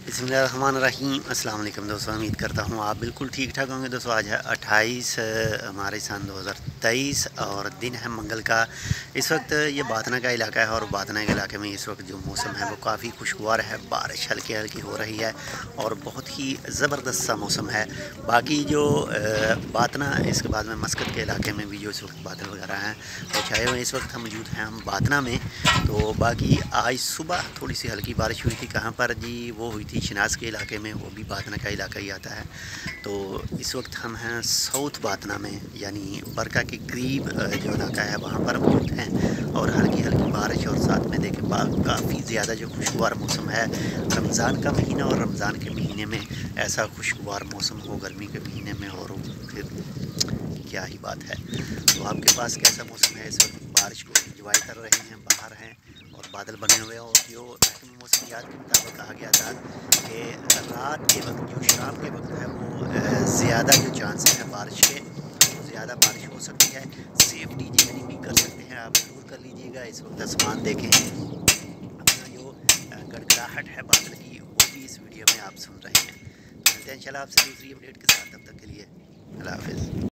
बिस्मिल्लाहिर्रहमानिर्रहीम। अस्सलाम वालेकुम दोस्तों, उम्मीद करता हूँ आप बिल्कुल ठीक ठाक होंगे। दोस्तों आज है 28 हमारे सन 2023 और दिन है मंगल का। इस वक्त ये बातना का इलाका है और बातना के इलाके में इस वक्त जो मौसम है वो काफ़ी खुशगवार है। बारिश हल्की हल्की हो रही है और बहुत ही ज़बरदस्त सा मौसम है। बाकी जो बातना, इसके बाद में मस्कत के इलाके में भी जो इस वक्त बादल वगैरह हैं वो छाए हुए। इस वक्त हम मौजूद हैं हम बातना में। तो बाकी आज सुबह थोड़ी सी हल्की बारिश हुई थी। कहाँ पर जी? वो हुई थी शनास के इलाके में, वो भी बातना का इलाका ही आता है। तो इस वक्त हम हैं साउथ बातना में, यानी बरका के करीब जो इलाका है वहाँ पर मौजूद हैं। और हल्की हल्की बारिश और साथ में देखें काफ़ी ज़्यादा जो खुशगवार मौसम है। रमज़ान का महीना और रमज़ान के महीने में ऐसा खुशगवार मौसम हो गर्मी के महीने में, और फिर क्या ही बात है। तो आपके पास कैसा मौसम है? इस वक्त बारिश को इंजॉय कर रहे हैं, बाहर हैं और बादल बने हुए हैं। और जो महकमे मौसमियात के मुताबिक कहा गया था कि रात के वक्त, जो शाम के वक्त है, वो ज़्यादा जो चांस है बारिश के, तो ज़्यादा बारिश हो सकती है। सेफ्टी जितनी भी कर सकते हैं आप ज़रूर कर लीजिएगा। इस वक्त आसमान देखें, अपना जो गड़गड़ाहट है बादल की वो भी इस वीडियो में आप सुन रहे हैं। तो मिलते हैं इंशाल्लाह आपसे दूसरी अपडेट के साथ। तब तक के लिए अल्लाह हाफ़िज़।